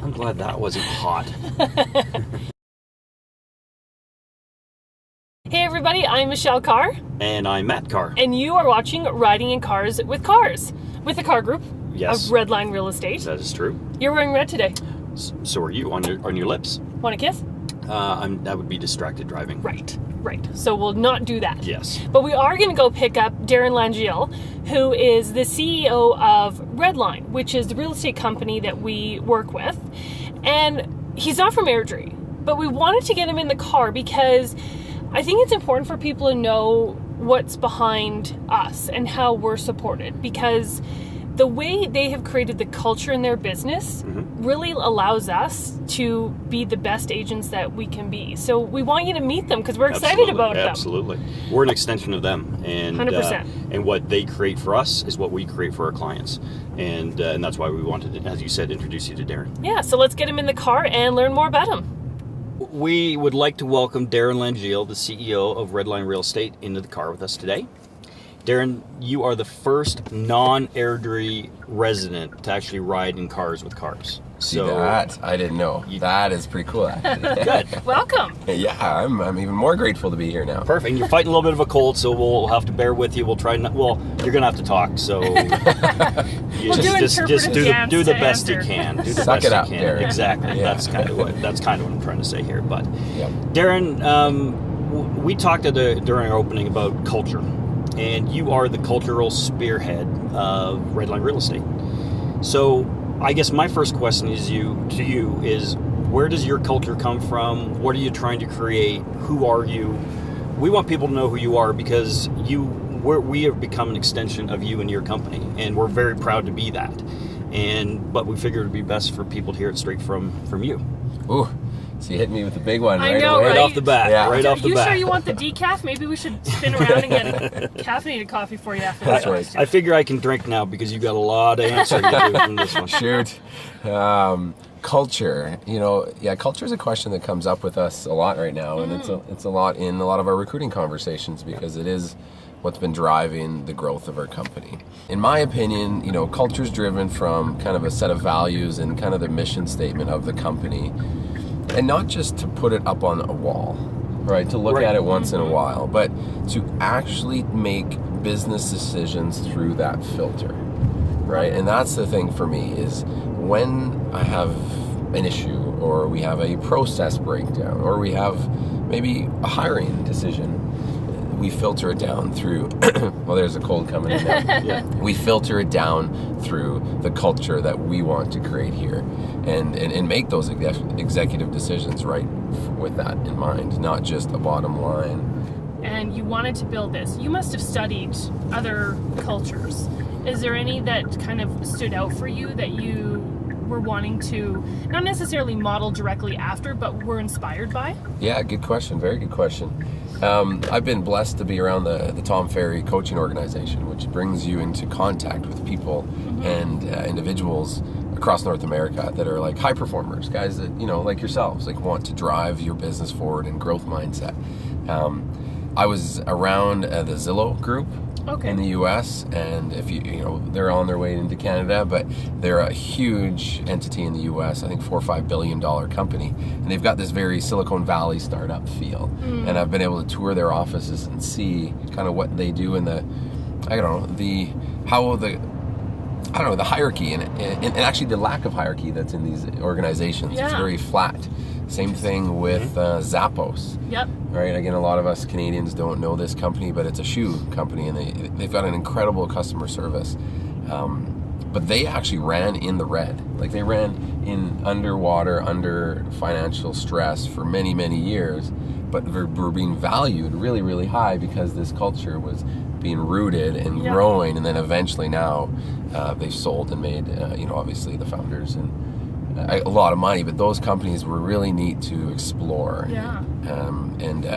I'm glad that wasn't hot. Hey everybody, I'm Michelle Carre. And I'm Matt Carre. And you are watching Riding in Cars with Cars, with the Carre Group of Redline Real Estate. That is true. You're wearing red today. So are you, on your lips. Want a kiss? That would be distracted driving. Right. So we'll not do that. Yes. But we are going to go pick up Darren Langille, who is the CEO of Redline, which is the real estate company that we work with. And he's not from Airdrie, but we wanted to get him in the car because I think it's important for people to know what's behind us and how we're supported, because the way they have created the culture in their business really allows us to be the best agents that we can be. So we want you to meet them because we're excited about them. Absolutely. We're an extension of them. And 100%. And what they create for us is what we create for our clients. And that's why we wanted to, as you said, introduce you to Darren. Yeah, so let's get him in the car and learn more about him. We would like to welcome Darren Langille, the CEO of Redline Real Estate, into the car with us today. Darren, you are the first non-Airdrie resident to actually ride in cars with Cars. See that? I didn't know. That is pretty cool, actually. Good. Welcome. Yeah, I'm even more grateful to be here now. Perfect. And you're fighting a little bit of a cold, so we'll have to bear with you. We'll try not. Well, you're gonna have to talk. So We'll just do the best you answer. can. Do the Suck best it up, you can. Darren. Exactly. Yeah. That's kind of what I'm trying to say here. But Yep. Darren, we talked during our opening about culture, and you are the cultural spearhead of Redline Real Estate. So I guess my first question to you is, where does your culture come from? What are you trying to create? Who are you? We want people to know who you are because we have become an extension of you and your company, and we're very proud to be that. But we figured it'd be best for people to hear it straight from you. Ooh, so you hit me with a big one I know, away. Right off the bat. Yeah. Right off the You bat. sure you want the decaf? Maybe we should spin around and get caffeinated coffee for you after That's that. right. I figure I can drink now because you got a lot of answer to do from this one. Shoot. Culture. Culture is a question that comes up with us a lot right now, and it's a lot in a lot of our recruiting conversations because it is what's been driving the growth of our company. In my opinion, culture is driven from kind of a set of values and kind of the mission statement of the company, and not just to put it up on a wall, right? To look at it once in a while, but to actually make business decisions through that filter, right? And that's the thing for me is when I have an issue or we have a process breakdown or we have maybe a hiring decision, we filter it down through, well, there's a cold coming in now. Yeah. We filter it down through the culture that we want to create here and make those executive decisions right with that in mind, not just a bottom line. And you wanted to build this. You must have studied other cultures. Is there any that kind of stood out for you that you were wanting to not necessarily model directly after, but were inspired by? Yeah, good question. Very good question. I've been blessed to be around the Tom Ferry coaching organization, which brings you into contact with people and individuals across North America that are like high performers, guys that, like yourselves, like want to drive your business forward and growth mindset. I was around the Zillow group in the US, and if they're on their way into Canada, but they're a huge entity in the US, I think $4 or $5 billion company, and they've got this very Silicon Valley startup feel. And I've been able to tour their offices and see kind of what they do in the hierarchy and actually the lack of hierarchy that's in these organizations. Yeah. It's very flat. Same thing with Zappos. Yep. Right. Again, a lot of us Canadians don't know this company, but it's a shoe company, and they've got an incredible customer service. But they actually ran in the red. Like they ran in underwater, under financial stress for many, many years, but were being valued really, really high because this culture was being rooted and growing. And then eventually now they've sold and made, obviously the founders and a lot of money, but those companies were really neat to explore. Yeah.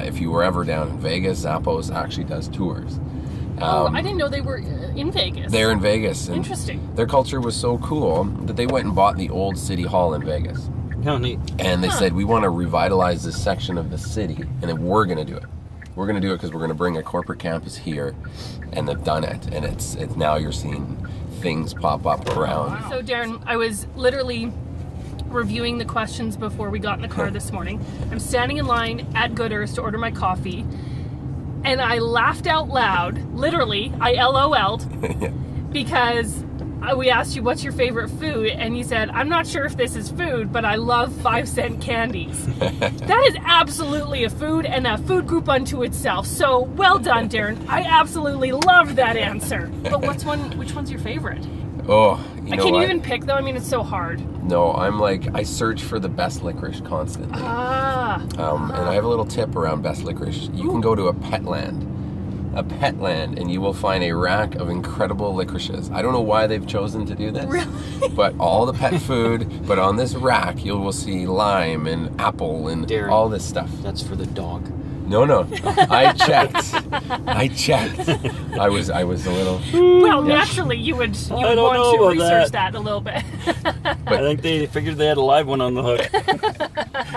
If you were ever down in Vegas, Zappos actually does tours. I didn't know they were in Vegas. They're in Vegas. And Interesting. their culture was so cool that they went and bought the old city hall in Vegas. How neat. And they said, we want to revitalize this section of the city, and then we're going to do it. We're going to do it because we're going to bring a corporate campus here, and they've done it. And it's now you're seeing things pop up around. So Darren, I was literally reviewing the questions before we got in the car this morning. I'm standing in line at Gooders to order my coffee, and I laughed out loud. Literally, I LOL'd because we asked you what's your favorite food, and you said, I'm not sure if this is food, but I love 5-cent candies. That is absolutely a food and a food group unto itself. So well done, Darren. I absolutely loved that answer. But which one's your favorite? Oh, you know Can you what? even pick though? I mean, it's so hard. No, I search for the best licorice constantly. And I have a little tip around best licorice. You can go to a Petland, and you will find a rack of incredible licorices. I don't know why they've chosen to do this, Really? but all the pet food, but on this rack you will see lime and apple and Darren, all this stuff. That's for the dog. No, I checked. I was a little. Well, naturally, you would don't want know to about research that a little bit. I think they figured they had a live one on the hook.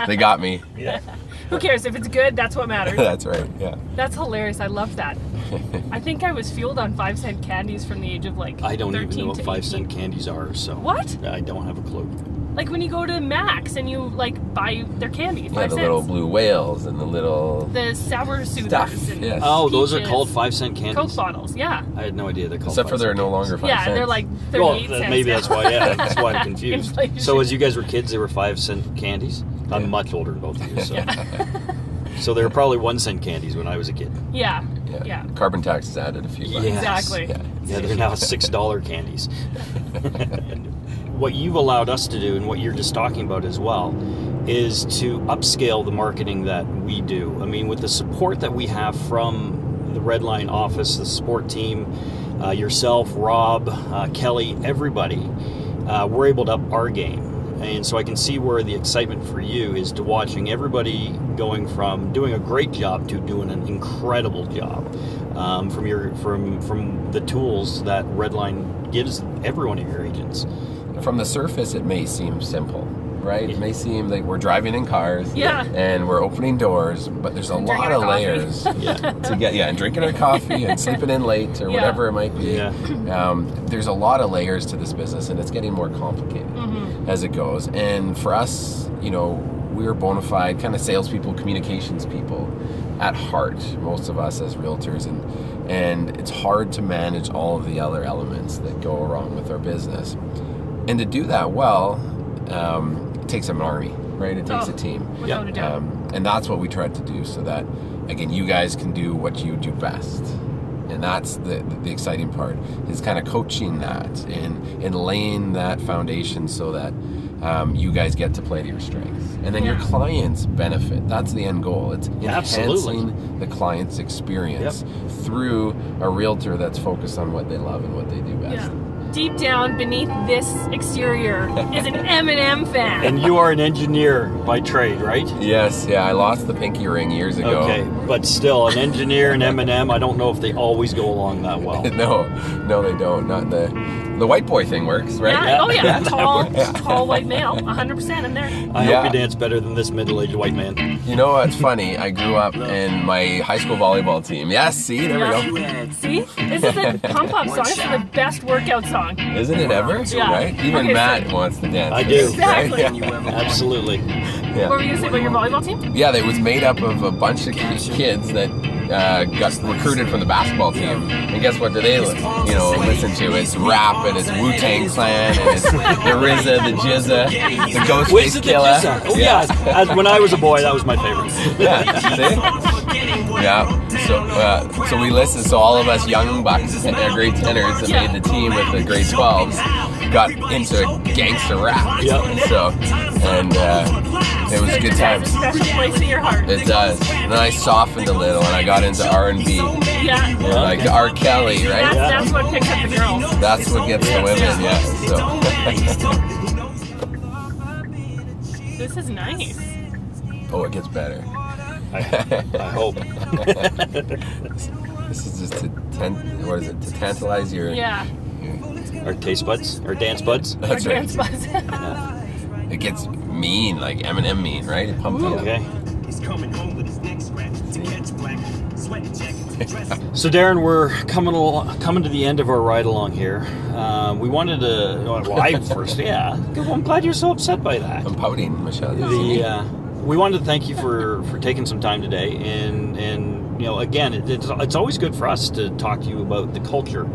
They got me. Yeah. Who cares? If it's good, that's what matters. That's right. Yeah. That's hilarious. I love that. I think I was fueled on 5-cent candies from the age of like I don't 13 even know what to 5-cent 18. candies are, so. What? I don't have a clue. Like when you go to Max and you like buy their candy, 5 Yeah, the cents. little blue whales and the little The sour soothers stuff. and Yes. Oh, those are peaches, called 5-cent candies? Coke bottles. Yeah. I had no idea they're called Except for 5-cent they're no candies. longer 5 Yeah, cents. they're like Well, 38 cents. maybe now. that's why. Yeah, that's why I'm confused. Inflation. So, as you guys were kids, they were 5-cent candies. I'm much older than both of you, so. So they were probably 1-cent candies when I was a kid. Yeah. Yeah. Yeah. Carbon tax has added a few bucks. Yes. Exactly. Yeah. Yeah, they're now $6 candies. What you've allowed us to do, and what you're just talking about as well, is to upscale the marketing that we do. I mean, with the support that we have from the Redline office, the support team, yourself, Rob, Kelly, everybody, we're able to up our game. And so I can see where the excitement for you is to watching everybody going from doing a great job to doing an incredible job from the tools that Redline gives every one of your agents. From the surface, it may seem simple, right? It may seem like we're driving in cars Yeah. and we're opening doors, but there's a And lot drinking of our coffee. layers Yeah. to get, and drinking our coffee and sleeping in late or Yeah. whatever it might be. Yeah. There's a lot of layers to this business, and it's getting more complicated as it goes. And for us, we're bona fide kind of salespeople, communications people at heart, most of us as realtors, and it's hard to manage all of the other elements that go along with our business. And to do that well, it takes an army, right? It takes a team. Without a doubt. And that's what we tried to do so that, again, you guys can do what you do best. And that's the exciting part, is kind of coaching that and laying that foundation so that you guys get to play to your strengths. And then your clients benefit. That's the end goal. It's enhancing the client's experience through a realtor that's focused on what they love and what they do best. Yeah. Deep down beneath this exterior is an Eminem fan. And you are an engineer by trade, right? Yes, yeah, I lost the pinky ring years ago. Okay, but still, an engineer and Eminem, I don't know if they always go along that well. No, they don't. Not the white boy thing works, right? Yeah. Oh yeah, tall white male, 100% in there. I hope you dance better than this middle-aged white man. You know what's funny? I grew up in my high school volleyball team. Yes, see, there we go. See, this is a pump-up song. This is the best workout song. Isn't it ever? Yeah. Right? Even Okay, Matt wants to dance. I do. Exactly. Right? Yeah. Absolutely. What were you gonna say about your volleyball team? Yeah, it was made up of a bunch of kids that got recruited from the basketball team. And guess what? Do they, listen to? It's rap and it's Wu-Tang Clan and it's the RZA, the Jizza, the Ghostface Killer. Oh yeah. When I was a boy, that was my favorite. Yeah. See? Yeah. So we listened. So all of us young bucks, grade 10ers that made the team with the grade 12s, got into gangster rap. Yep. So, and it was good times. Special place in your heart. It does. And then I softened a little and I got into R&B. Yeah. Like R. Kelly, right? That's what picks up the girls. That's what gets the women, yeah. So. This is nice. Oh, it gets better. I hope. This is just to tantalize your... Yeah. Our taste buds, our dance buds. That's Our right. dance buzz. It gets mean, like Eminem mean, right? It pumps you up. Okay. He's coming home with his neck scratched to catch black. Sweating jackets, dress. So Darren, we're coming to the end of our ride along here. We wanted to. Well, I first, yeah. Well, I'm glad you're so upset by that. I'm pouting, Michelle. We wanted to thank you for taking some time today, and again, it's always good for us to talk to you about the culture.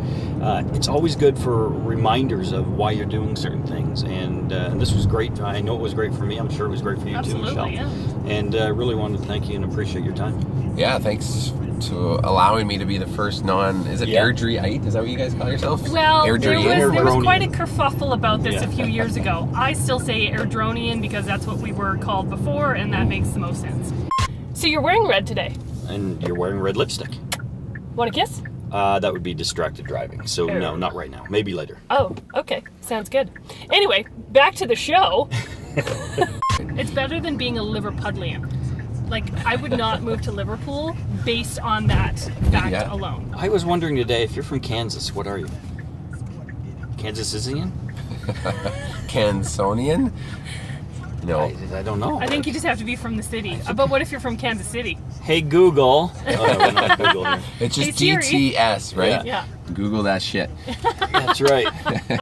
It's always good for reminders of why you're doing certain things, and this was great. I know it was great for me. I'm sure it was great for you too, Michelle. Yeah. And really wanted to thank you and appreciate your time. Yeah, thanks to allowing me to be the first is it Airdrieite? Is that what you guys call yourselves? Well, there Airdrieite? was quite a kerfuffle about this a few years ago. I still say Airdronian because that's what we were called before, and that makes the most sense. So you're wearing red today. And you're wearing red lipstick. Want a kiss? That would be distracted driving. So no, not right now. Maybe later. Oh, okay. Sounds good. Anyway, back to the show. It's better than being a Liverpudlian. Like, I would not move to Liverpool based on that fact alone. I was wondering today, if you're from Kansas, what are you? Kansasian? Kansonian? No. I don't know. I think you just have to be from the city. But what if you're from Kansas City? Hey, Google. Oh, we're not Google here. It's just Hey, Siri. DTS, right? Yeah. Google that shit. That's right.